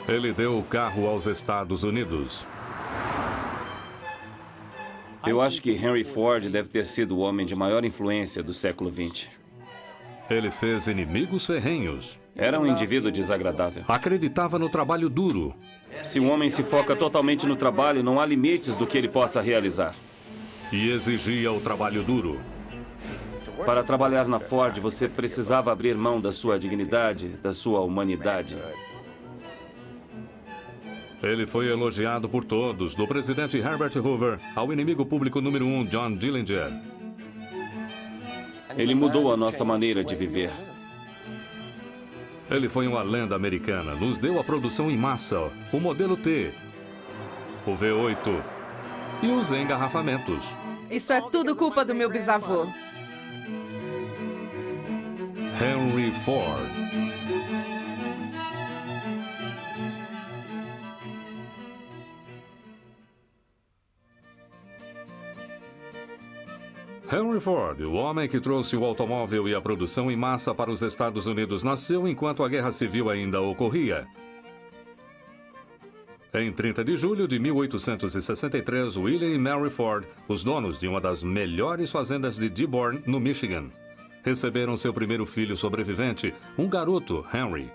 Ele deu o carro aos Estados Unidos. Eu acho que Henry Ford deve ter sido o homem de maior influência do século XX. Ele fez inimigos ferrenhos. Era um indivíduo desagradável. Acreditava no trabalho duro. Se um homem se foca totalmente no trabalho, não há limites do que ele possa realizar. E exigia o trabalho duro. Para trabalhar na Ford, você precisava abrir mão da sua dignidade, da sua humanidade. Ele foi elogiado por todos, do presidente Herbert Hoover ao inimigo público número 1, John Dillinger. Ele mudou a nossa maneira de viver. Ele foi uma lenda americana, nos deu a produção em massa, o modelo T, o V8 e os engarrafamentos. Isso é tudo culpa do meu bisavô. Henry Ford. Henry Ford, o homem que trouxe o automóvel e a produção em massa para os Estados Unidos, nasceu enquanto a Guerra Civil ainda ocorria. Em 30 de julho de 1863, William e Mary Ford, os donos de uma das melhores fazendas de Dearborn, no Michigan, receberam seu primeiro filho sobrevivente, um garoto, Henry.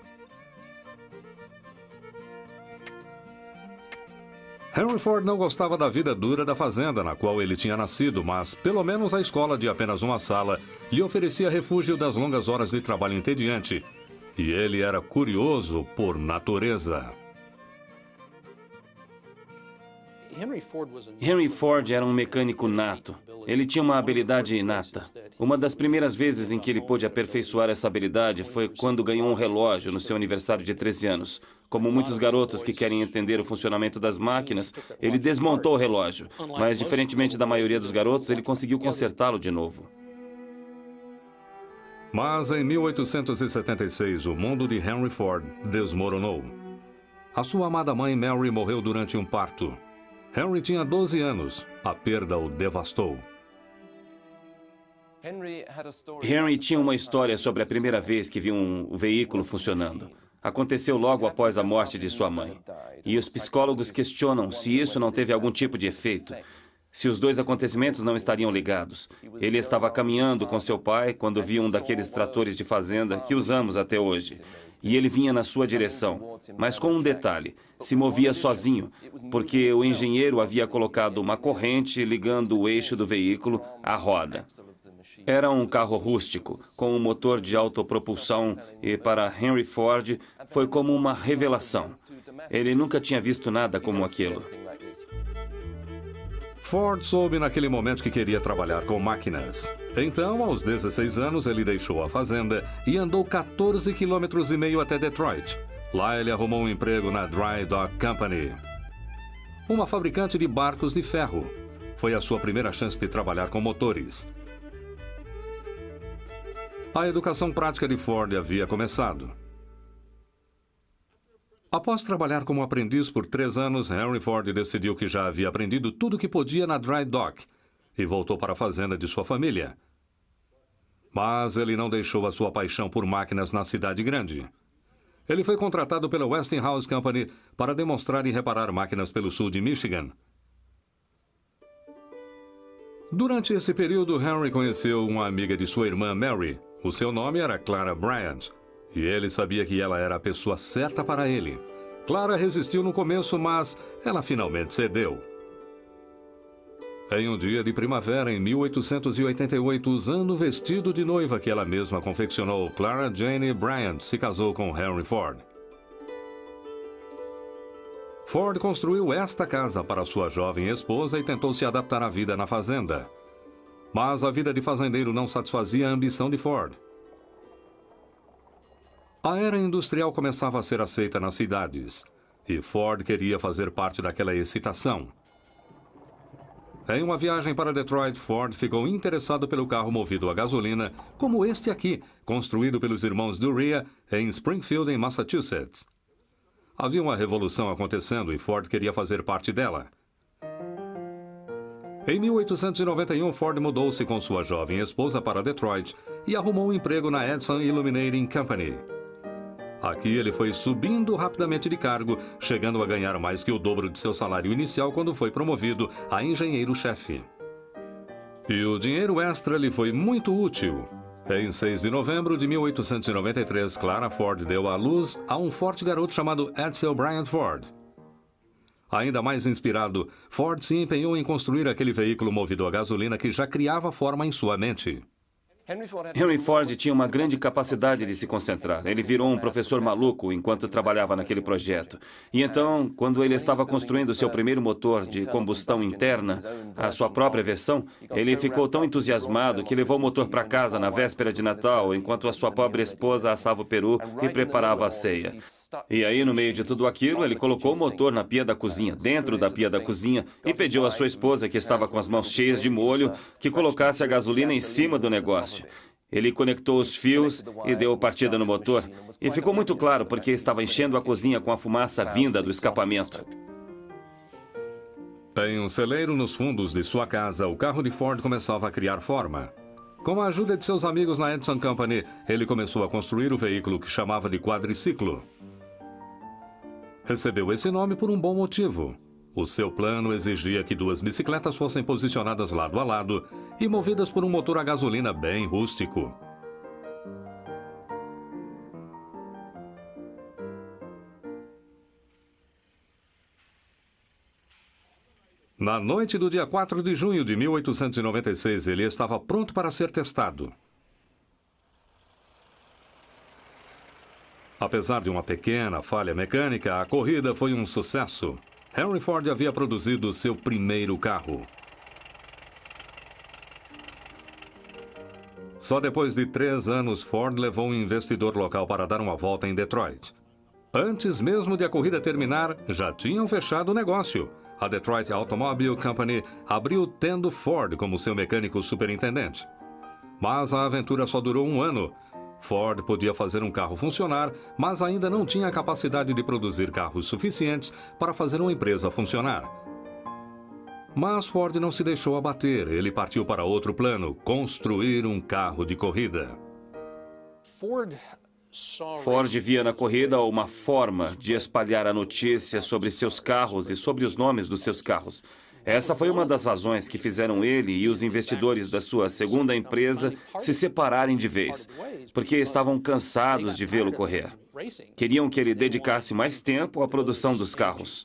Henry Ford não gostava da vida dura da fazenda na qual ele tinha nascido, mas pelo menos a escola de apenas uma sala lhe oferecia refúgio das longas horas de trabalho entediante. E ele era curioso por natureza. Henry Ford era um mecânico nato. Ele tinha uma habilidade inata. Uma das primeiras vezes em que ele pôde aperfeiçoar essa habilidade foi quando ganhou um relógio no seu aniversário de 13 anos. Como muitos garotos que querem entender o funcionamento das máquinas, ele desmontou o relógio. Mas, diferentemente da maioria dos garotos, ele conseguiu consertá-lo de novo. Mas em 1876, o mundo de Henry Ford desmoronou. A sua amada mãe Mary morreu durante um parto. Henry tinha 12 anos. A perda o devastou. Henry tinha uma história sobre a primeira vez que viu um veículo funcionando. Aconteceu logo após a morte de sua mãe. E os psicólogos questionam se isso não teve algum tipo de efeito. Se os dois acontecimentos não estariam ligados. Ele estava caminhando com seu pai quando viu um daqueles tratores de fazenda que usamos até hoje. E ele vinha na sua direção, mas com um detalhe, se movia sozinho, porque o engenheiro havia colocado uma corrente ligando o eixo do veículo à roda. Era um carro rústico, com um motor de autopropulsão, e para Henry Ford foi como uma revelação. Ele nunca tinha visto nada como aquilo. Ford soube naquele momento que queria trabalhar com máquinas. Então, aos 16 anos, ele deixou a fazenda e andou 14,5 km até Detroit. Lá ele arrumou um emprego na Dry Dock Company, uma fabricante de barcos de ferro. Foi a sua primeira chance de trabalhar com motores. A educação prática de Ford havia começado. Após trabalhar como aprendiz por 3 anos, Henry Ford decidiu que já havia aprendido tudo o que podia na Dry Dock e voltou para a fazenda de sua família. Mas ele não deixou a sua paixão por máquinas na cidade grande. Ele foi contratado pela Westinghouse Company para demonstrar e reparar máquinas pelo sul de Michigan. Durante esse período, Henry conheceu uma amiga de sua irmã Mary. O seu nome era Clara Bryant. E ele sabia que ela era a pessoa certa para ele. Clara resistiu no começo, mas ela finalmente cedeu. Em um dia de primavera, em 1888, usando o vestido de noiva que ela mesma confeccionou, Clara Jane Bryant se casou com Henry Ford. Ford construiu esta casa para sua jovem esposa e tentou se adaptar à vida na fazenda. Mas a vida de fazendeiro não satisfazia a ambição de Ford. A era industrial começava a ser aceita nas cidades, e Ford queria fazer parte daquela excitação. Em uma viagem para Detroit, Ford ficou interessado pelo carro movido a gasolina, como este aqui, construído pelos irmãos Duryea em Springfield, em Massachusetts. Havia uma revolução acontecendo e Ford queria fazer parte dela. Em 1891, Ford mudou-se com sua jovem esposa para Detroit e arrumou um emprego na Edison Illuminating Company. Aqui ele foi subindo rapidamente de cargo, chegando a ganhar mais que o dobro de seu salário inicial quando foi promovido a engenheiro-chefe. E o dinheiro extra lhe foi muito útil. Em 6 de novembro de 1893, Clara Ford deu à luz a um forte garoto chamado Edsel Bryant Ford. Ainda mais inspirado, Ford se empenhou em construir aquele veículo movido a gasolina que já criava forma em sua mente. Henry Ford tinha uma grande capacidade de se concentrar. Ele virou um professor maluco enquanto trabalhava naquele projeto. E então, quando ele estava construindo seu primeiro motor de combustão interna, a sua própria versão, ele ficou tão entusiasmado que levou o motor para casa na véspera de Natal, enquanto a sua pobre esposa assava o peru e preparava a ceia. E aí, no meio de tudo aquilo, ele colocou o motor na pia da cozinha, dentro da pia da cozinha, e pediu à sua esposa, que estava com as mãos cheias de molho, que colocasse a gasolina em cima do negócio. Ele conectou os fios e deu partida no motor. E ficou muito claro porque estava enchendo a cozinha com a fumaça vinda do escapamento. Em um celeiro nos fundos de sua casa, o carro de Ford começava a criar forma. Com a ajuda de seus amigos na Edison Company, ele começou a construir o veículo que chamava de quadriciclo. Recebeu esse nome por um bom motivo. O seu plano exigia que duas bicicletas fossem posicionadas lado a lado e movidas por um motor a gasolina bem rústico. Na noite do dia 4 de junho de 1896, ele estava pronto para ser testado. Apesar de uma pequena falha mecânica, a corrida foi um sucesso. Henry Ford havia produzido seu primeiro carro. Só depois de 3 anos, Ford levou um investidor local para dar uma volta em Detroit. Antes mesmo de a corrida terminar, já tinham fechado o negócio. A Detroit Automobile Company abriu tendo Ford como seu mecânico superintendente. Mas a aventura só durou 1 ano. Ford podia fazer um carro funcionar, mas ainda não tinha a capacidade de produzir carros suficientes para fazer uma empresa funcionar. Mas Ford não se deixou abater. Ele partiu para outro plano: construir um carro de corrida. Ford via na corrida uma forma de espalhar a notícia sobre seus carros e sobre os nomes dos seus carros. Essa foi uma das razões que fizeram ele e os investidores da sua segunda empresa se separarem de vez, porque estavam cansados de vê-lo correr. Queriam que ele dedicasse mais tempo à produção dos carros.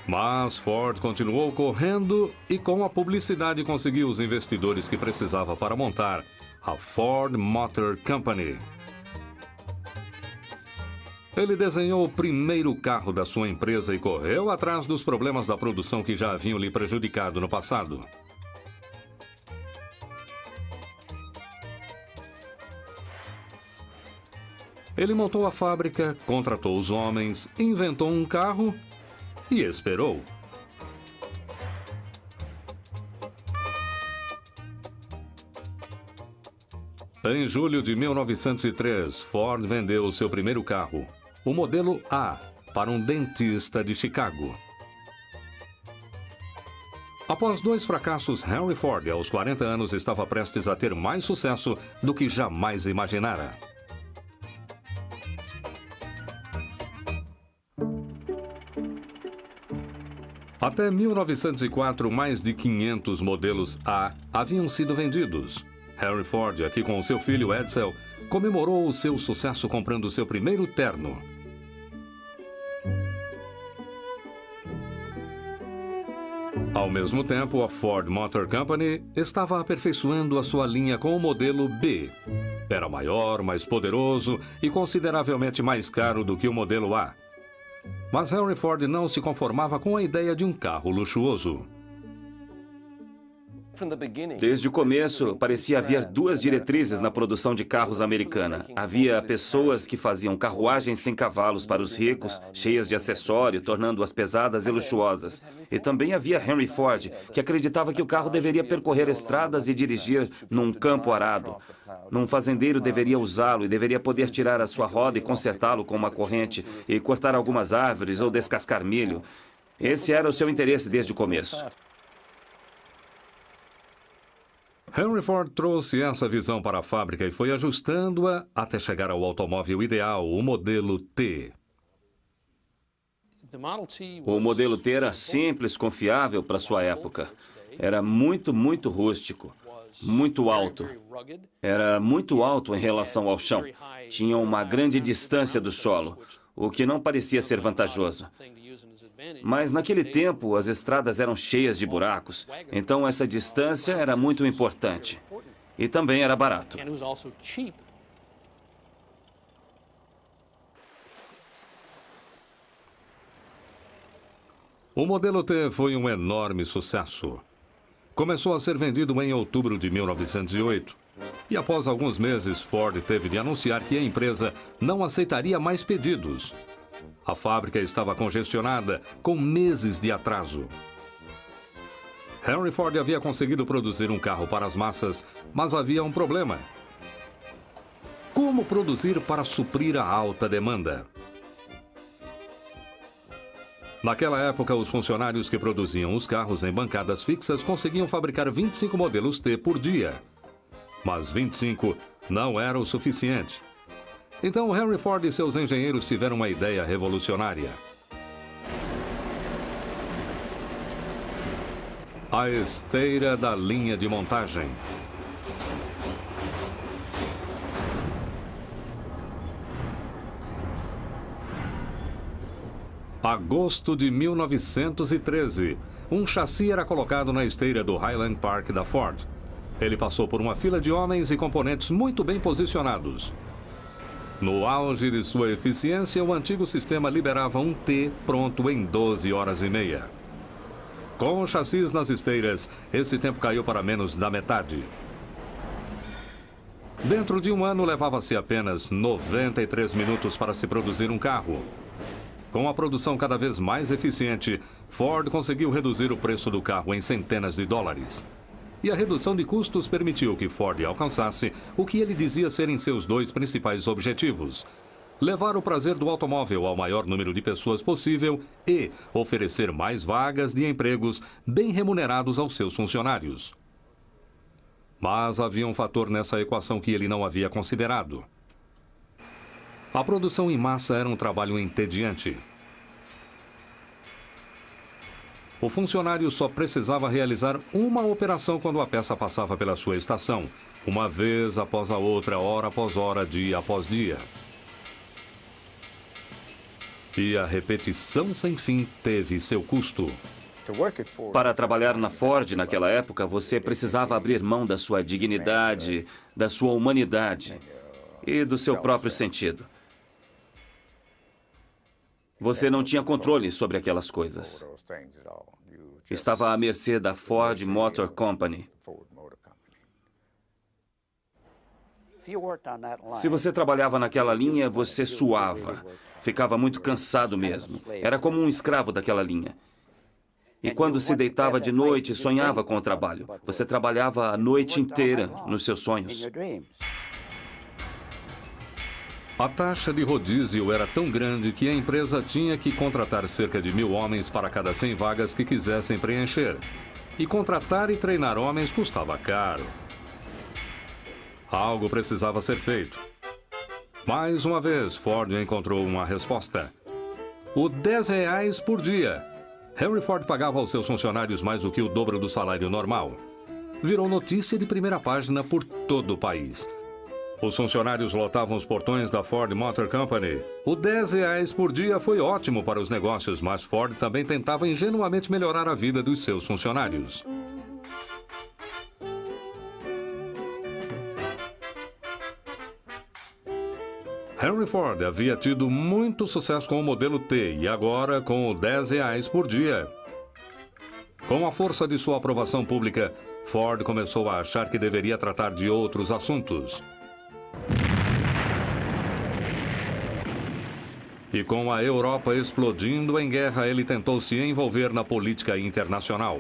Mas Ford continuou correndo e com a publicidade conseguiu os investidores que precisava para montar a Ford Motor Company. Ele desenhou o primeiro carro da sua empresa e correu atrás dos problemas da produção que já haviam lhe prejudicado no passado. Ele montou a fábrica, contratou os homens, inventou um carro e esperou. Em julho de 1903, Ford vendeu o seu primeiro carro, o modelo A, para um dentista de Chicago. Após 2 fracassos, Henry Ford, aos 40 anos, estava prestes a ter mais sucesso do que jamais imaginara. Até 1904, mais de 500 modelos A haviam sido vendidos. Henry Ford, aqui com seu filho Edsel, comemorou o seu sucesso comprando seu primeiro terno. Ao mesmo tempo, a Ford Motor Company estava aperfeiçoando a sua linha com o modelo B. Era maior, mais poderoso e consideravelmente mais caro do que o modelo A. Mas Henry Ford não se conformava com a ideia de um carro luxuoso. Desde o começo, parecia haver 2 diretrizes na produção de carros americana. Havia pessoas que faziam carruagens sem cavalos para os ricos, cheias de acessório, tornando-as pesadas e luxuosas. E também havia Henry Ford, que acreditava que o carro deveria percorrer estradas e dirigir num campo arado. Num fazendeiro deveria usá-lo e deveria poder tirar a sua roda e consertá-lo com uma corrente e cortar algumas árvores ou descascar milho. Esse era o seu interesse desde o começo. Henry Ford trouxe essa visão para a fábrica e foi ajustando-a até chegar ao automóvel ideal, o modelo T. O modelo T era simples, confiável para sua época. Era muito, muito rústico, muito alto. Era muito alto em relação ao chão. Tinha uma grande distância do solo, o que não parecia ser vantajoso. Mas naquele tempo, as estradas eram cheias de buracos, então essa distância era muito importante. E também era barato. O modelo T foi um enorme sucesso. Começou a ser vendido em outubro de 1908. E após alguns meses, Ford teve de anunciar que a empresa não aceitaria mais pedidos. A fábrica estava congestionada, com meses de atraso. Henry Ford havia conseguido produzir um carro para as massas, mas havia um problema. Como produzir para suprir a alta demanda? Naquela época, os funcionários que produziam os carros em bancadas fixas conseguiam fabricar 25 modelos T por dia. Mas 25 não era o suficiente. Então, Henry Ford e seus engenheiros tiveram uma ideia revolucionária. A esteira da linha de montagem. Agosto de 1913, um chassi era colocado na esteira do Highland Park da Ford. Ele passou por uma fila de homens e componentes muito bem posicionados. No auge de sua eficiência, o antigo sistema liberava um T pronto em 12 horas e meia. Com os chassis nas esteiras, esse tempo caiu para menos da metade. Dentro de um ano, levava-se apenas 93 minutos para se produzir um carro. Com a produção cada vez mais eficiente, Ford conseguiu reduzir o preço do carro em centenas de dólares. E a redução de custos permitiu que Ford alcançasse o que ele dizia serem seus dois principais objetivos: levar o prazer do automóvel ao maior número de pessoas possível e oferecer mais vagas de empregos bem remunerados aos seus funcionários. Mas havia um fator nessa equação que ele não havia considerado. A produção em massa era um trabalho entediante. O funcionário só precisava realizar uma operação quando a peça passava pela sua estação, uma vez após a outra, hora após hora, dia após dia. E a repetição sem fim teve seu custo. Para trabalhar na Ford naquela época, você precisava abrir mão da sua dignidade, da sua humanidade e do seu próprio sentido. Você não tinha controle sobre aquelas coisas. Estava à mercê da Ford Motor Company. Se você trabalhava naquela linha, você suava. Ficava muito cansado mesmo. Era como um escravo daquela linha. E quando se deitava de noite, sonhava com o trabalho. Você trabalhava a noite inteira nos seus sonhos. A taxa de rodízio era tão grande que a empresa tinha que contratar cerca de 1.000 homens para cada 100 vagas que quisessem preencher. E contratar e treinar homens custava caro. Algo precisava ser feito. Mais uma vez, Ford encontrou uma resposta. O R$10 por dia. Henry Ford pagava aos seus funcionários mais do que o dobro do salário normal. Virou notícia de primeira página por todo o país. Os funcionários lotavam os portões da Ford Motor Company. O R$10 por dia foi ótimo para os negócios, mas Ford também tentava ingenuamente melhorar a vida dos seus funcionários. Henry Ford havia tido muito sucesso com o modelo T e agora com o R$10 por dia. Com a força de sua aprovação pública, Ford começou a achar que deveria tratar de outros assuntos. E com a Europa explodindo em guerra, ele tentou se envolver na política internacional.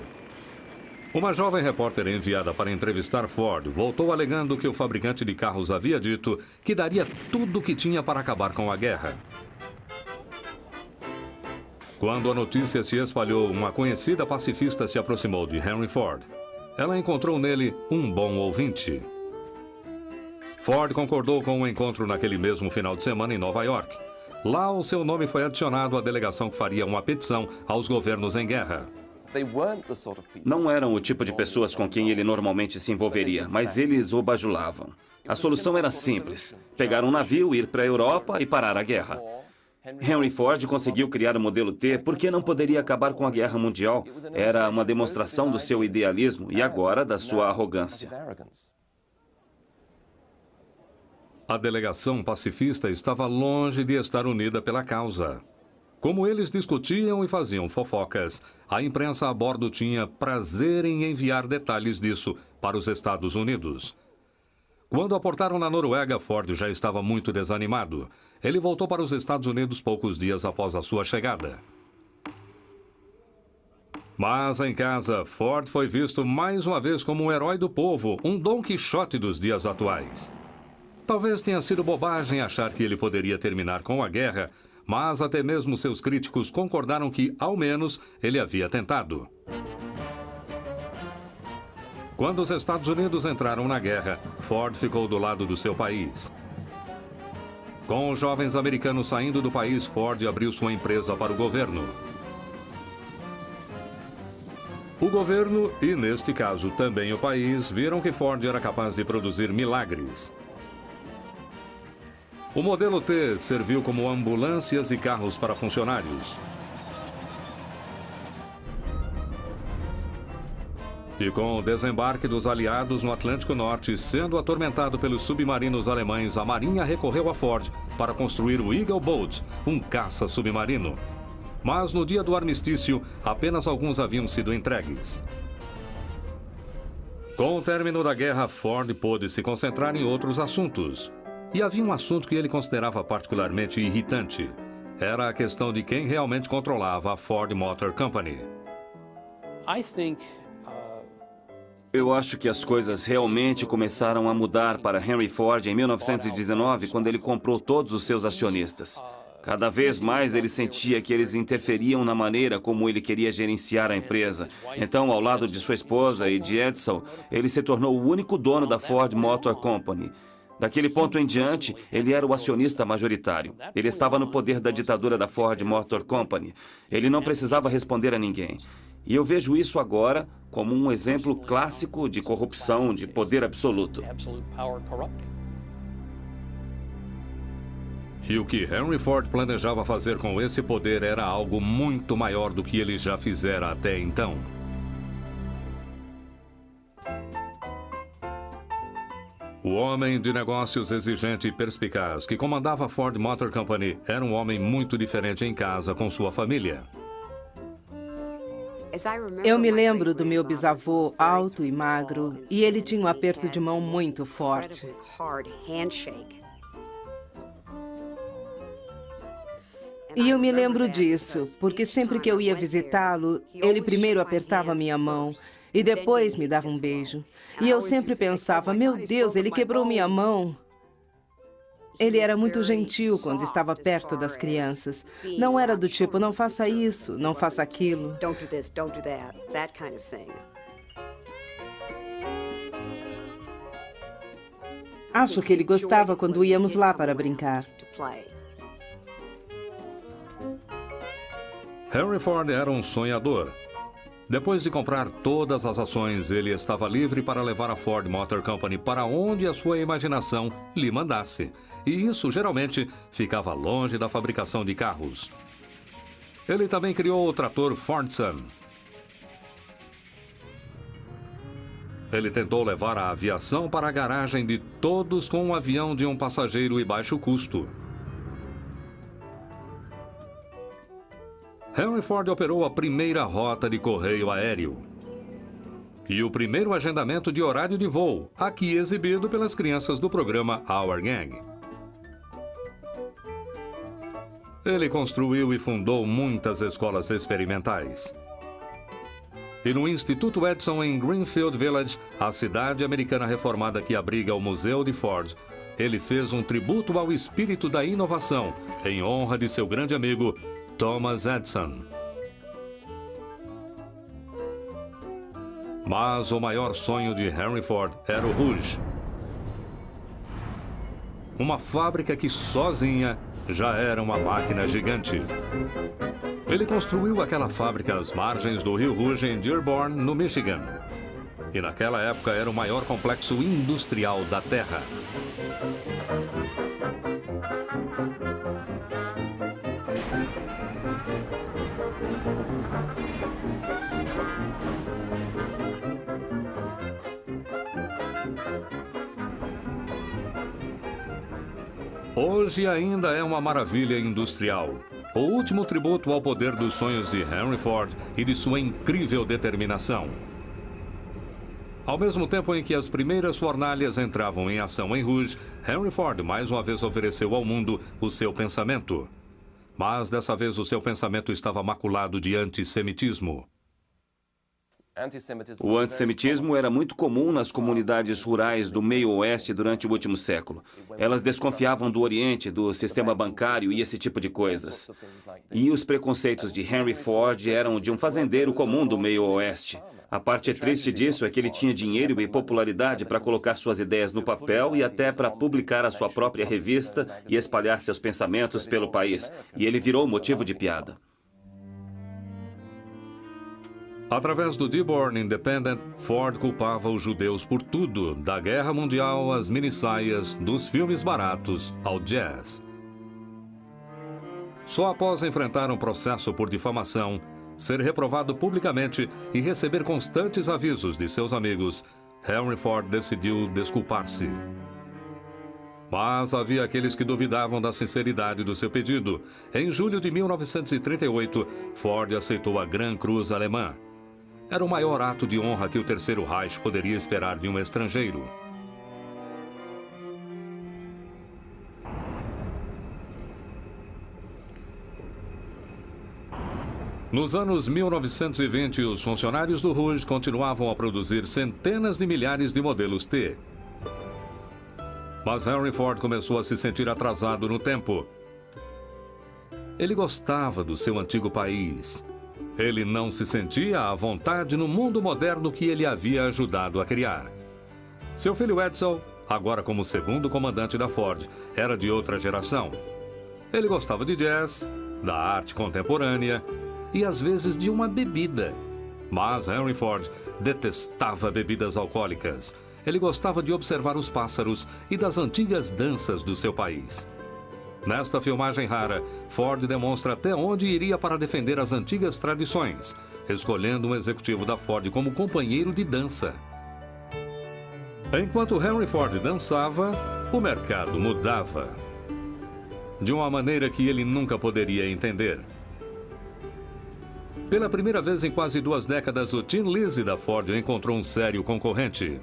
Uma jovem repórter enviada para entrevistar Ford voltou alegando que o fabricante de carros havia dito que daria tudo o que tinha para acabar com a guerra. Quando a notícia se espalhou, uma conhecida pacifista se aproximou de Henry Ford. ela encontrou nele um bom ouvinte. Ford concordou com o encontro naquele mesmo final de semana em Nova York. Lá, o seu nome foi adicionado à delegação que faria uma petição aos governos em guerra. Não eram o tipo de pessoas com quem ele normalmente se envolveria, mas eles o bajulavam. A solução era simples: pegar um navio, ir para a Europa e parar a guerra. Henry Ford conseguiu criar o modelo T porque não poderia acabar com a guerra mundial. Era uma demonstração do seu idealismo e agora da sua arrogância. A delegação pacifista estava longe de estar unida pela causa. Como eles discutiam e faziam fofocas, a imprensa a bordo tinha prazer em enviar detalhes disso para os Estados Unidos. Quando aportaram na Noruega, Ford já estava muito desanimado. Ele voltou para os Estados Unidos poucos dias após a sua chegada. Mas em casa, Ford foi visto mais uma vez como um herói do povo, um Dom Quixote dos dias atuais. Talvez tenha sido bobagem achar que ele poderia terminar com a guerra, mas até mesmo seus críticos concordaram que, ao menos, ele havia tentado. Quando os Estados Unidos entraram na guerra, Ford ficou do lado do seu país. Com os jovens americanos saindo do país, Ford abriu sua empresa para o governo. O governo, e neste caso também o país, viram que Ford era capaz de produzir milagres. O modelo T serviu como ambulâncias e carros para funcionários. E com o desembarque dos aliados no Atlântico Norte sendo atormentado pelos submarinos alemães, a Marinha recorreu a Ford para construir o Eagle Boat, um caça-submarino. Mas no dia do armistício, apenas alguns haviam sido entregues. Com o término da guerra, Ford pôde se concentrar em outros assuntos. E havia um assunto que ele considerava particularmente irritante. Era a questão de quem realmente controlava a Ford Motor Company. Eu acho que as coisas realmente começaram a mudar para Henry Ford em 1919, quando ele comprou todos os seus acionistas. Cada vez mais ele sentia que eles interferiam na maneira como ele queria gerenciar a empresa. Então, ao lado de sua esposa e de Edsel, ele se tornou o único dono da Ford Motor Company. Daquele ponto em diante, ele era o acionista majoritário. Ele estava no poder da ditadura da Ford Motor Company. Ele não precisava responder a ninguém. E eu vejo isso agora como um exemplo clássico de corrupção, de poder absoluto. E o que Henry Ford planejava fazer com esse poder era algo muito maior do que ele já fizera até então. O homem de negócios exigente e perspicaz que comandava a Ford Motor Company era um homem muito diferente em casa com sua família. Eu me lembro do meu bisavô alto e magro, e ele tinha um aperto de mão muito forte. E eu me lembro disso, porque sempre que eu ia visitá-lo, ele primeiro apertava minha mão e depois me dava um beijo. E eu sempre pensava, meu Deus, ele quebrou minha mão. Ele era muito gentil quando estava perto das crianças. Não era do tipo, não faça isso, não faça aquilo. Acho que ele gostava quando íamos lá para brincar. Henry Ford era um sonhador. Depois de comprar todas as ações, ele estava livre para levar a Ford Motor Company para onde a sua imaginação lhe mandasse. E isso, geralmente, ficava longe da fabricação de carros. Ele também criou o trator Fordson. Ele tentou levar a aviação para a garagem de todos com um avião de um passageiro e baixo custo. Henry Ford operou a primeira rota de correio aéreo e o primeiro agendamento de horário de voo, aqui exibido pelas crianças do programa Our Gang. Ele construiu e fundou muitas escolas experimentais. E no Instituto Edison, em Greenfield Village, a cidade americana reformada que abriga o Museu de Ford, ele fez um tributo ao espírito da inovação, em honra de seu grande amigo, Thomas Edison. Mas o maior sonho de Henry Ford era o Rouge. Uma fábrica que sozinha já era uma máquina gigante. Ele construiu aquela fábrica às margens do rio Rouge em Dearborn, no Michigan. E naquela época era o maior complexo industrial da Terra. Hoje ainda é uma maravilha industrial. O último tributo ao poder dos sonhos de Henry Ford e de sua incrível determinação. Ao mesmo tempo em que as primeiras fornalhas entravam em ação em Rouge, Henry Ford mais uma vez ofereceu ao mundo o seu pensamento. Mas dessa vez o seu pensamento estava maculado de antissemitismo. O antissemitismo era muito comum nas comunidades rurais do meio-oeste durante o último século. Elas desconfiavam do Oriente, do sistema bancário e esse tipo de coisas. E os preconceitos de Henry Ford eram de um fazendeiro comum do meio-oeste. A parte triste disso é que ele tinha dinheiro e popularidade para colocar suas ideias no papel e até para publicar a sua própria revista e espalhar seus pensamentos pelo país. E ele virou motivo de piada. Através do Dearborn Independent, Ford culpava os judeus por tudo, da Guerra Mundial às minissaias, dos filmes baratos ao jazz. Só após enfrentar um processo por difamação, ser reprovado publicamente e receber constantes avisos de seus amigos, Henry Ford decidiu desculpar-se. Mas havia aqueles que duvidavam da sinceridade do seu pedido. Em julho de 1938, Ford aceitou a Gran Cruz alemã. Era o maior ato de honra que o Terceiro Reich poderia esperar de um estrangeiro. Nos anos 1920, os funcionários do Rouge continuavam a produzir centenas de milhares de modelos T. Mas Henry Ford começou a se sentir atrasado no tempo. Ele gostava do seu antigo país. Ele não se sentia à vontade no mundo moderno que ele havia ajudado a criar. Seu filho Edsel, agora como segundo comandante da Ford, era de outra geração. Ele gostava de jazz, da arte contemporânea e às vezes de uma bebida. Mas Henry Ford detestava bebidas alcoólicas. Ele gostava de observar os pássaros e das antigas danças do seu país. Nesta filmagem rara, Ford demonstra até onde iria para defender as antigas tradições, escolhendo um executivo da Ford como companheiro de dança. Enquanto Henry Ford dançava, o mercado mudava. De uma maneira que ele nunca poderia entender. Pela primeira vez em quase 2 décadas, o Tin Lizzie da Ford encontrou um sério concorrente.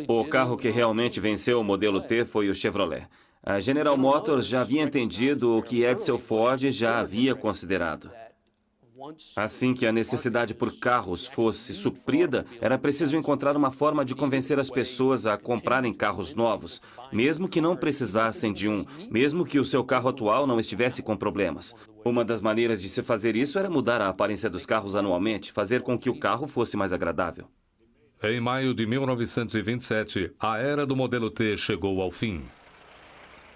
O carro que realmente venceu o modelo T foi o Chevrolet. A General Motors já havia entendido o que Edsel Ford já havia considerado. Assim que a necessidade por carros fosse suprida, era preciso encontrar uma forma de convencer as pessoas a comprarem carros novos, mesmo que não precisassem de um, mesmo que o seu carro atual não estivesse com problemas. Uma das maneiras de se fazer isso era mudar a aparência dos carros anualmente, fazer com que o carro fosse mais agradável. Em maio de 1927, a era do modelo T chegou ao fim.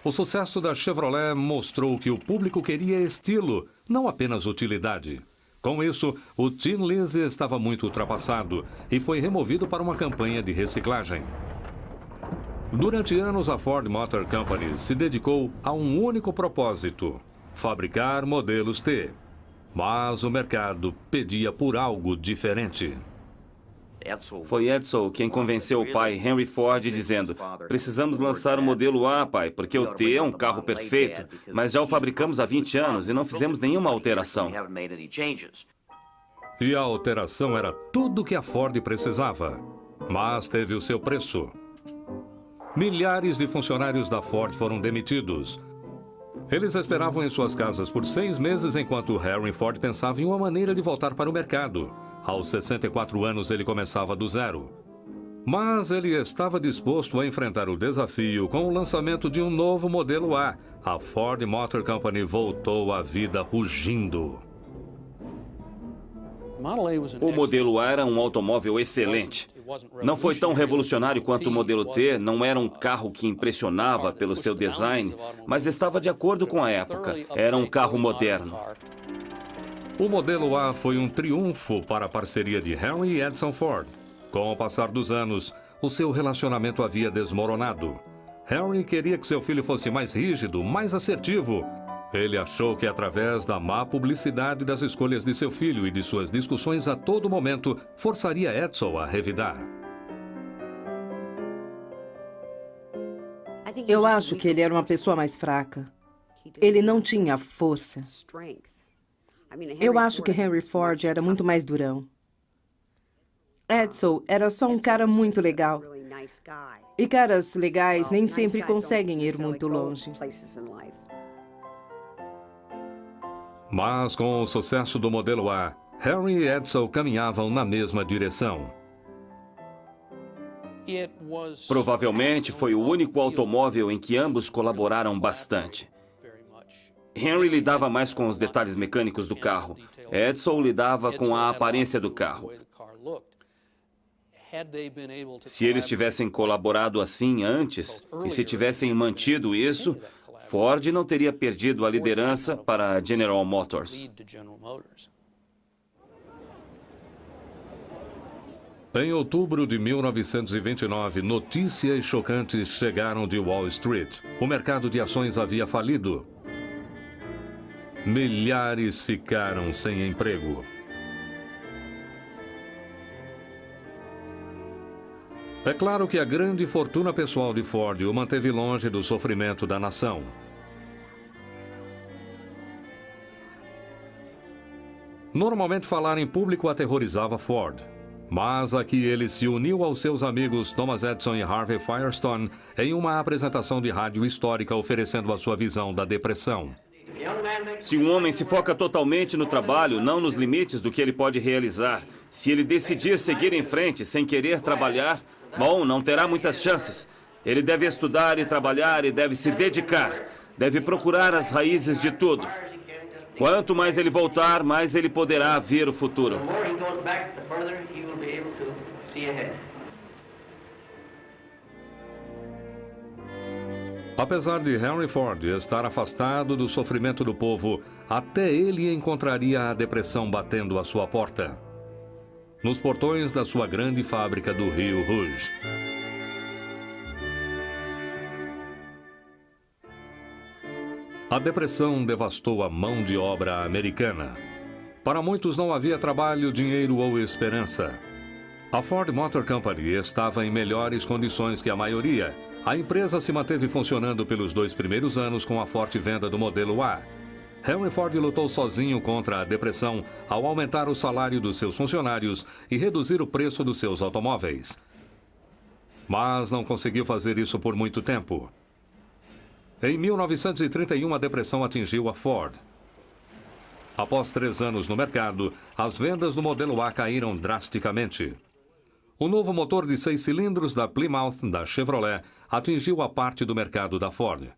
O sucesso da Chevrolet mostrou que o público queria estilo, não apenas utilidade. Com isso, o Tin Lizzie estava muito ultrapassado e foi removido para uma campanha de reciclagem. Durante anos, a Ford Motor Company se dedicou a um único propósito: fabricar modelos T. Mas o mercado pedia por algo diferente. Foi Edsel quem convenceu o pai, Henry Ford, dizendo: precisamos lançar o modelo A, pai, porque o T é um carro perfeito, mas já o fabricamos há 20 anos e não fizemos nenhuma alteração. E a alteração era tudo que a Ford precisava, mas teve o seu preço. Milhares de funcionários da Ford foram demitidos. Eles esperavam em suas casas por 6 meses enquanto Henry Ford pensava em uma maneira de voltar para o mercado. Aos 64 anos, ele começava do zero. Mas ele estava disposto a enfrentar o desafio com o lançamento de um novo modelo A. A Ford Motor Company voltou à vida rugindo. O modelo A era um automóvel excelente. Não foi tão revolucionário quanto o modelo T, não era um carro que impressionava pelo seu design, mas estava de acordo com a época. Era um carro moderno. O modelo A foi um triunfo para a parceria de Henry e Edson Ford. Com o passar dos anos, o seu relacionamento havia desmoronado. Henry queria que seu filho fosse mais rígido, mais assertivo. Ele achou que através da má publicidade das escolhas de seu filho e de suas discussões a todo momento, forçaria Edsel a revidar. Eu acho que ele era uma pessoa mais fraca. Ele não tinha força. Eu acho que Henry Ford era muito mais durão. Edsel era só um cara muito legal. E caras legais nem sempre conseguem ir muito longe. Mas com o sucesso do modelo A, Henry e Edsel caminhavam na mesma direção. Provavelmente foi o único automóvel em que ambos colaboraram bastante. Henry lidava mais com os detalhes mecânicos do carro. Edsel lidava com a aparência do carro. Se eles tivessem colaborado assim antes, e se tivessem mantido isso, Ford não teria perdido a liderança para a General Motors. Em outubro de 1929, notícias chocantes chegaram de Wall Street. O mercado de ações havia falido. Milhares ficaram sem emprego. É claro que a grande fortuna pessoal de Ford o manteve longe do sofrimento da nação. Normalmente falar em público aterrorizava Ford. Mas aqui ele se uniu aos seus amigos Thomas Edison e Harvey Firestone em uma apresentação de rádio histórica oferecendo a sua visão da depressão. Se um homem se foca totalmente no trabalho, não nos limites do que ele pode realizar, se ele decidir seguir em frente sem querer trabalhar, bom, não terá muitas chances. Ele deve estudar e trabalhar e deve se dedicar. Deve procurar as raízes de tudo. Quanto mais ele voltar, mais ele poderá ver o futuro. Apesar de Henry Ford estar afastado do sofrimento do povo, até ele encontraria a depressão batendo à sua porta. Nos portões da sua grande fábrica do Rio Rouge. A depressão devastou a mão de obra americana. Para muitos não havia trabalho, dinheiro ou esperança. A Ford Motor Company estava em melhores condições que a maioria. A empresa se manteve funcionando pelos 2 primeiros anos com a forte venda do modelo A. Henry Ford lutou sozinho contra a depressão ao aumentar o salário dos seus funcionários e reduzir o preço dos seus automóveis. Mas não conseguiu fazer isso por muito tempo. Em 1931, a depressão atingiu a Ford. Após 3 anos no mercado, as vendas do modelo A caíram drasticamente. O novo motor de 6 cilindros da Plymouth, da Chevrolet, atingiu a parte do mercado da Ford.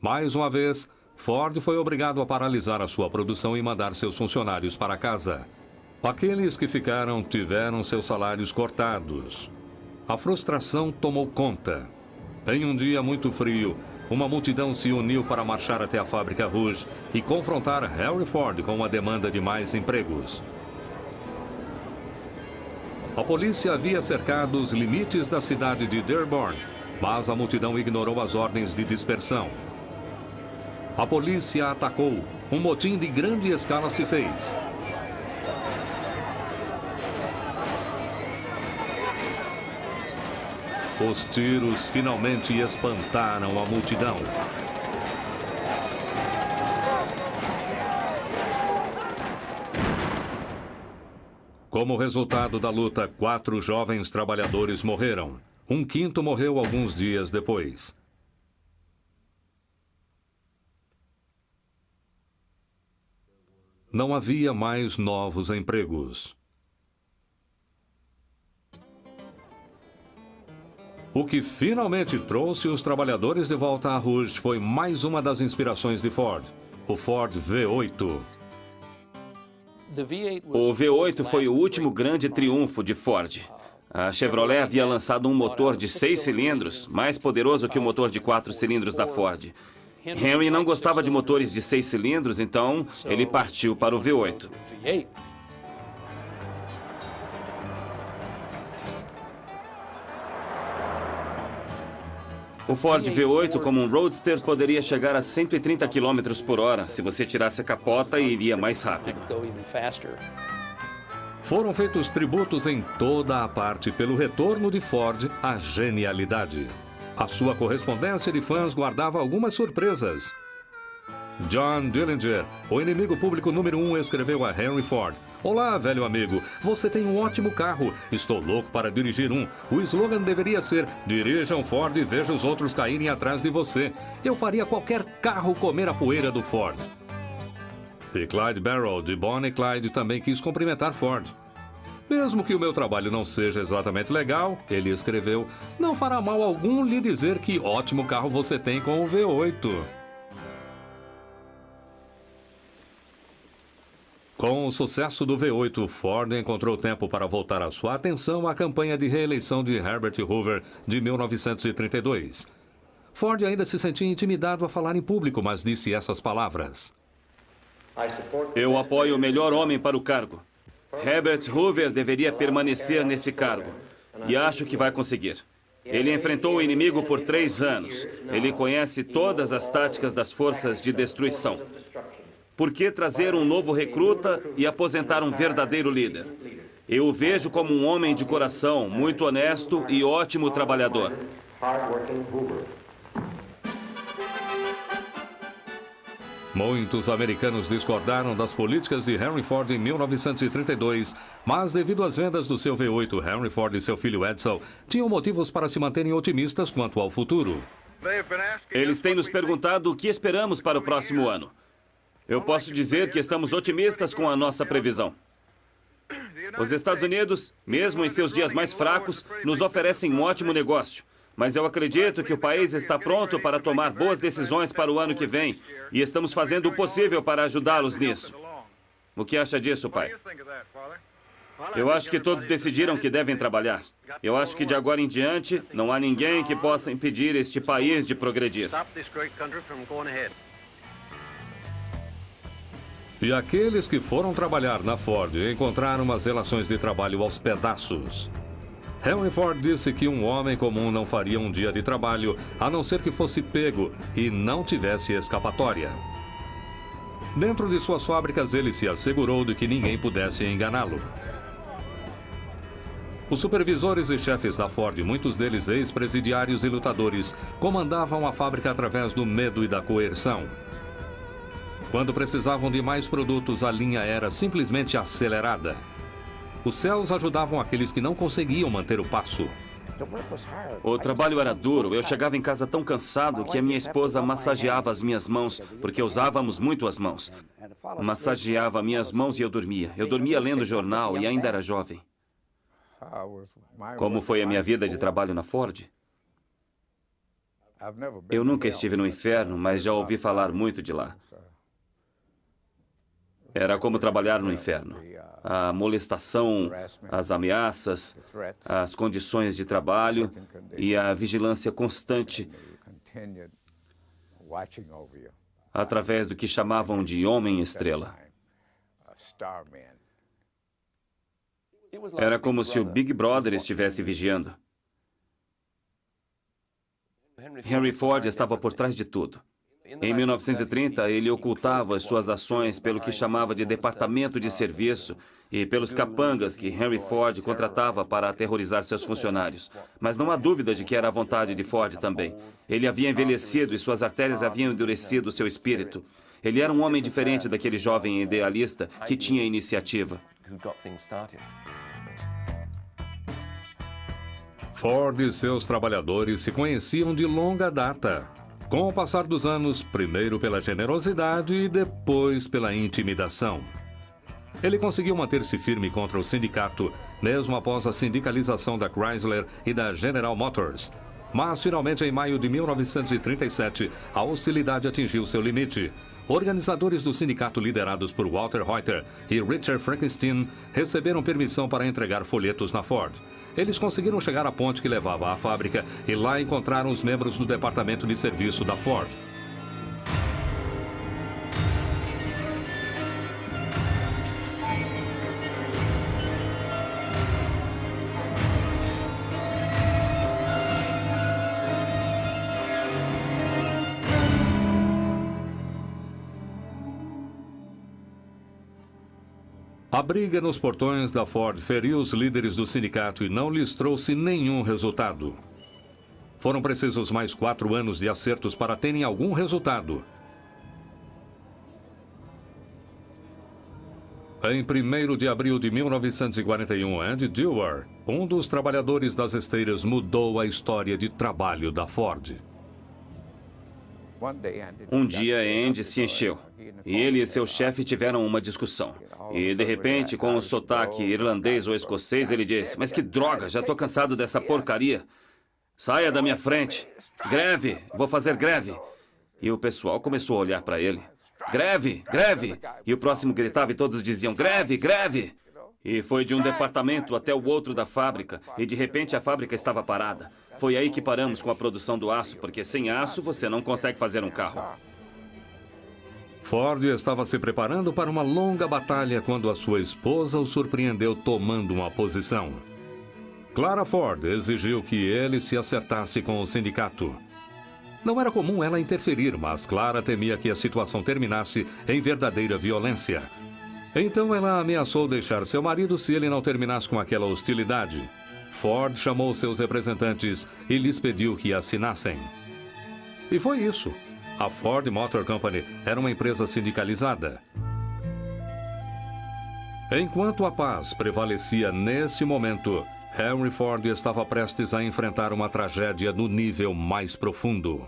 Mais uma vez, Ford foi obrigado a paralisar a sua produção e mandar seus funcionários para casa. Aqueles que ficaram tiveram seus salários cortados. A frustração tomou conta. Em um dia muito frio, uma multidão se uniu para marchar até a fábrica Rouge e confrontar Henry Ford com a demanda de mais empregos. A polícia havia cercado os limites da cidade de Dearborn, mas a multidão ignorou as ordens de dispersão. A polícia atacou. Um motim de grande escala se fez. Os tiros finalmente espantaram a multidão. Como resultado da luta, 4 jovens trabalhadores morreram. Um quinto morreu alguns dias depois. Não havia mais novos empregos. O que finalmente trouxe os trabalhadores de volta a Rouge foi mais uma das inspirações de Ford, o Ford V8. O V8 foi o último grande triunfo de Ford. A Chevrolet havia lançado um motor de 6 cilindros, mais poderoso que o motor de 4 cilindros da Ford. Henry não gostava de motores de 6 cilindros, então ele partiu para o V8. O Ford V8, como um Roadster, poderia chegar a 130 km por hora. Se você tirasse a capota, iria mais rápido. Foram feitos tributos em toda a parte pelo retorno de Ford à genialidade. A sua correspondência de fãs guardava algumas surpresas. John Dillinger, o inimigo público número 1, escreveu a Henry Ford: "Olá, velho amigo. Você tem um ótimo carro. Estou louco para dirigir um. O slogan deveria ser: dirija um Ford e veja os outros caírem atrás de você. Eu faria qualquer carro comer a poeira do Ford." E Clyde Barrow, de Bonnie e Clyde, também quis cumprimentar Ford. "Mesmo que o meu trabalho não seja exatamente legal", ele escreveu, "não fará mal algum lhe dizer que ótimo carro você tem com o V8. Com o sucesso do V8, Ford encontrou tempo para voltar a sua atenção à campanha de reeleição de Herbert Hoover de 1932. Ford ainda se sentia intimidado a falar em público, mas disse essas palavras: "Eu apoio o melhor homem para o cargo. Herbert Hoover deveria permanecer nesse cargo. E acho que vai conseguir. Ele enfrentou o inimigo por 3 anos. Ele conhece todas as táticas das forças de destruição. Por que trazer um novo recruta e aposentar um verdadeiro líder? Eu o vejo como um homem de coração, muito honesto e ótimo trabalhador." Muitos americanos discordaram das políticas de Henry Ford em 1932, mas devido às vendas do seu V8, Henry Ford e seu filho Edsel tinham motivos para se manterem otimistas quanto ao futuro. Eles têm nos perguntado o que esperamos para o próximo ano. Eu posso dizer que estamos otimistas com a nossa previsão. Os Estados Unidos, mesmo em seus dias mais fracos, nos oferecem um ótimo negócio. Mas eu acredito que o país está pronto para tomar boas decisões para o ano que vem e estamos fazendo o possível para ajudá-los nisso. O que acha disso, pai? Eu acho que todos decidiram que devem trabalhar. Eu acho que de agora em diante não há ninguém que possa impedir este país de progredir. E aqueles que foram trabalhar na Ford encontraram as relações de trabalho aos pedaços. Henry Ford disse que um homem comum não faria um dia de trabalho, a não ser que fosse pego e não tivesse escapatória. Dentro de suas fábricas, ele se assegurou de que ninguém pudesse enganá-lo. Os supervisores e chefes da Ford, muitos deles ex-presidiários e lutadores, comandavam a fábrica através do medo e da coerção. Quando precisavam de mais produtos, a linha era simplesmente acelerada. Os céus ajudavam aqueles que não conseguiam manter o passo. O trabalho era duro. Eu chegava em casa tão cansado que a minha esposa massageava as minhas mãos, porque usávamos muito as mãos. Massageava minhas mãos e eu dormia. Eu dormia lendo jornal e ainda era jovem. Como foi a minha vida de trabalho na Ford? Eu nunca estive no inferno, mas já ouvi falar muito de lá. Era como trabalhar no inferno. A molestação, as ameaças, as condições de trabalho e a vigilância constante através do que chamavam de Homem-Estrela. Era como se o Big Brother estivesse vigiando. Henry Ford estava por trás de tudo. Em 1930, ele ocultava as suas ações pelo que chamava de Departamento de Serviço e pelos capangas que Henry Ford contratava para aterrorizar seus funcionários. Mas não há dúvida de que era a vontade de Ford também. Ele havia envelhecido e suas artérias haviam endurecido seu espírito. Ele era um homem diferente daquele jovem idealista que tinha iniciativa. Ford e seus trabalhadores se conheciam de longa data. Com o passar dos anos, primeiro pela generosidade e depois pela intimidação. Ele conseguiu manter-se firme contra o sindicato, mesmo após a sindicalização da Chrysler e da General Motors. Mas, finalmente, em maio de 1937, a hostilidade atingiu seu limite. organizadores do sindicato liderados por Walter Reuter e Richard Frankenstein receberam permissão para entregar folhetos na Ford. Eles conseguiram chegar à ponte que levava à fábrica e lá encontraram os membros do departamento de serviço da Ford. A briga nos portões da Ford feriu os líderes do sindicato e não lhes trouxe nenhum resultado. Foram precisos mais 4 anos de acertos para terem algum resultado. Em 1º de abril de 1941, Andy Dewar, um dos trabalhadores das esteiras, mudou a história de trabalho da Ford. Um dia, Andy se encheu. E ele e seu chefe tiveram uma discussão. E, de repente, com um sotaque irlandês ou escocês, ele disse: "Mas que droga, já estou cansado dessa porcaria. Saia da minha frente. Greve, vou fazer greve." E o pessoal começou a olhar para ele. "Greve, greve." E o próximo gritava e todos diziam: "Greve, greve." E foi de um departamento até o outro da fábrica, e de repente a fábrica estava parada. Foi aí que paramos com a produção do aço, porque sem aço você não consegue fazer um carro. Ford estava se preparando para uma longa batalha quando a sua esposa o surpreendeu tomando uma posição. Clara Ford exigiu que ele se acertasse com o sindicato. Não era comum ela interferir, mas Clara temia que a situação terminasse em verdadeira violência. Então ela ameaçou deixar seu marido se ele não terminasse com aquela hostilidade. Ford chamou seus representantes e lhes pediu que assinassem. E foi isso. A Ford Motor Company era uma empresa sindicalizada. Enquanto a paz prevalecia nesse momento, Henry Ford estava prestes a enfrentar uma tragédia no nível mais profundo.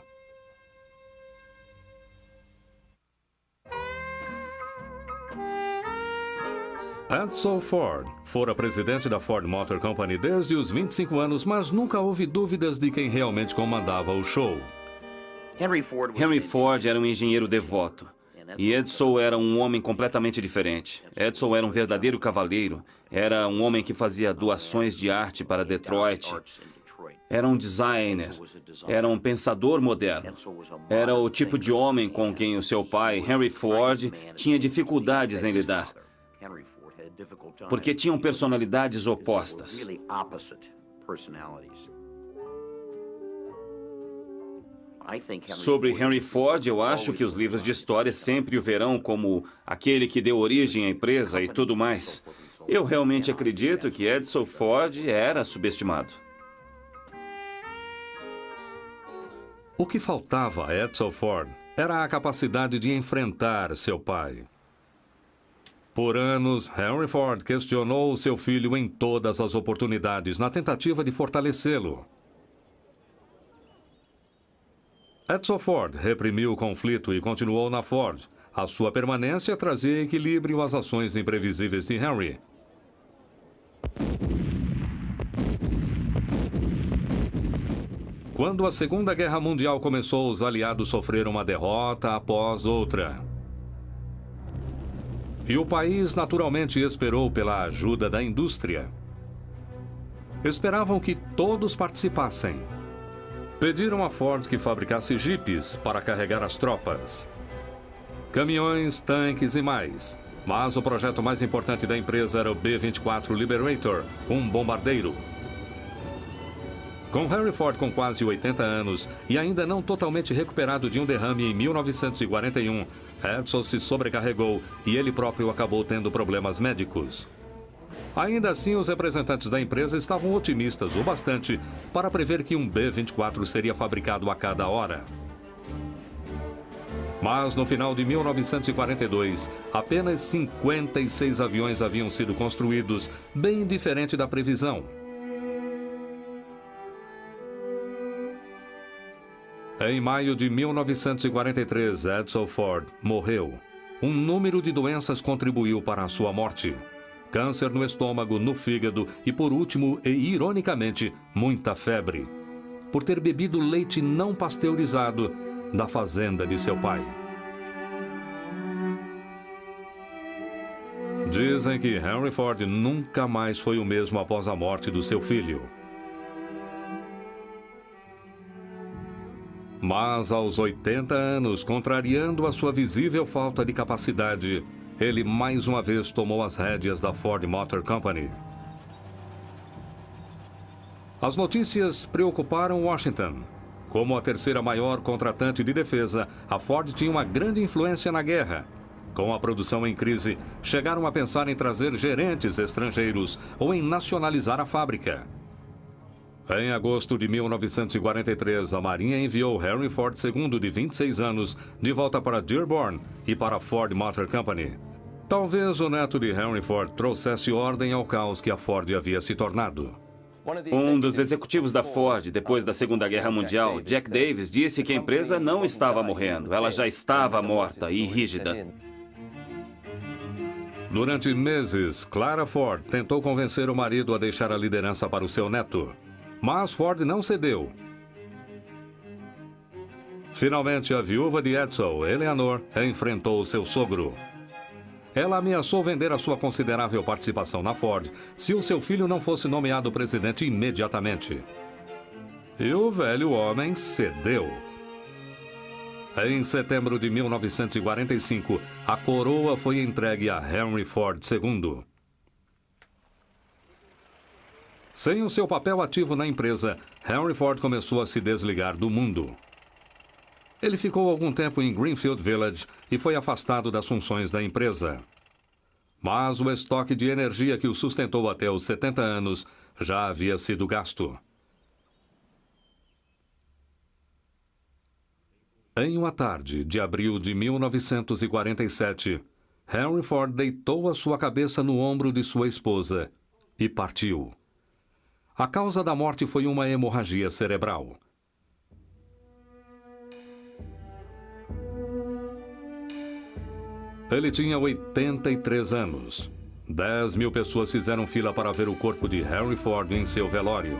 Edsel Ford fora presidente da Ford Motor Company desde os 25 anos, mas nunca houve dúvidas de quem realmente comandava o show. Henry Ford era um engenheiro devoto. E Edsel era um homem completamente diferente. Edsel era um verdadeiro cavalheiro. Era um homem que fazia doações de arte para Detroit. Era um designer. Era um pensador moderno. Era o tipo de homem com quem o seu pai, Henry Ford, tinha dificuldades em lidar, porque tinham personalidades opostas. Sobre Henry Ford, eu acho que os livros de história sempre o verão como aquele que deu origem à empresa e tudo mais. Eu realmente acredito que Edsel Ford era subestimado. O que faltava a Edsel Ford era a capacidade de enfrentar seu pai. Por anos, Henry Ford questionou seu filho em todas as oportunidades, na tentativa de fortalecê-lo. Edsel Ford reprimiu o conflito e continuou na Ford. A sua permanência trazia equilíbrio às ações imprevisíveis de Henry. Quando a Segunda Guerra Mundial começou, os aliados sofreram uma derrota após outra. E o país naturalmente esperou pela ajuda da indústria. Esperavam que todos participassem. Pediram a Ford que fabricasse jipes para carregar as tropas, caminhões, tanques e mais. Mas o projeto mais importante da empresa era o B-24 Liberator, um bombardeiro. Com Henry Ford com quase 80 anos e ainda não totalmente recuperado de um derrame em 1941, Edsel se sobrecarregou e ele próprio acabou tendo problemas médicos. Ainda assim, os representantes da empresa estavam otimistas o bastante para prever que um B-24 seria fabricado a cada hora. Mas no final de 1942, apenas 56 aviões haviam sido construídos, bem diferente da previsão. Em maio de 1943, Edsel Ford morreu. Um número de doenças contribuiu para a sua morte. Câncer no estômago, no fígado e, por último, e ironicamente, muita febre, por ter bebido leite não pasteurizado da fazenda de seu pai. Dizem que Henry Ford nunca mais foi o mesmo após a morte do seu filho. Mas aos 80 anos, contrariando a sua visível falta de capacidade, ele mais uma vez tomou as rédeas da Ford Motor Company. As notícias preocuparam Washington. Como a terceira maior contratante de defesa, a Ford tinha uma grande influência na guerra. Com a produção em crise, chegaram a pensar em trazer gerentes estrangeiros ou em nacionalizar a fábrica. Em agosto de 1943, a Marinha enviou Henry Ford II, de 26 anos, de volta para Dearborn e para a Ford Motor Company. Talvez o neto de Henry Ford trouxesse ordem ao caos que a Ford havia se tornado. Um dos executivos da Ford, depois da Segunda Guerra Mundial, Jack Davis, disse que a empresa não estava morrendo, ela já estava morta e rígida. Durante meses, Clara Ford tentou convencer o marido a deixar a liderança para o seu neto. Mas Ford não cedeu. Finalmente, a viúva de Edsel, Eleanor, enfrentou seu sogro. Ela ameaçou vender a sua considerável participação na Ford se o seu filho não fosse nomeado presidente imediatamente. E o velho homem cedeu. Em setembro de 1945, a coroa foi entregue a Henry Ford II. Sem o seu papel ativo na empresa, Henry Ford começou a se desligar do mundo. Ele ficou algum tempo em Greenfield Village e foi afastado das funções da empresa. Mas o estoque de energia que o sustentou até os 70 anos já havia sido gasto. Em uma tarde de abril de 1947, Henry Ford deitou a sua cabeça no ombro de sua esposa e partiu. A causa da morte foi uma hemorragia cerebral. Ele tinha 83 anos. 10 mil pessoas fizeram fila para ver o corpo de Henry Ford em seu velório.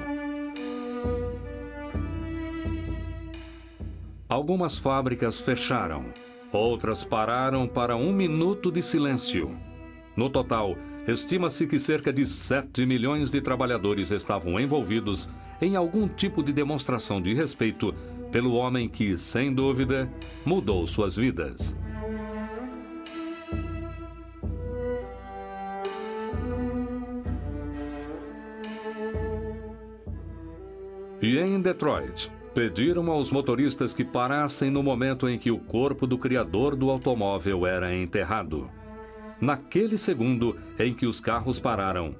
Algumas fábricas fecharam, outras pararam para 1 minuto de silêncio. No total, estima-se que cerca de 7 milhões de trabalhadores estavam envolvidos em algum tipo de demonstração de respeito pelo homem que, sem dúvida, mudou suas vidas. E em Detroit, pediram aos motoristas que parassem no momento em que o corpo do criador do automóvel era enterrado. Naquele segundo em que os carros pararam,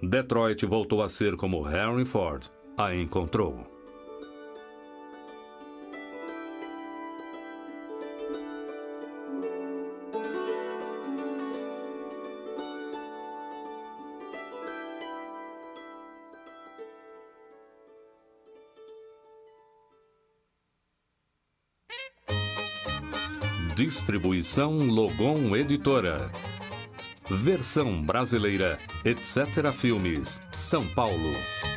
Detroit voltou a ser como Henry Ford a encontrou. Distribuição Logon Editora. Versão brasileira, Etc. Filmes, São Paulo.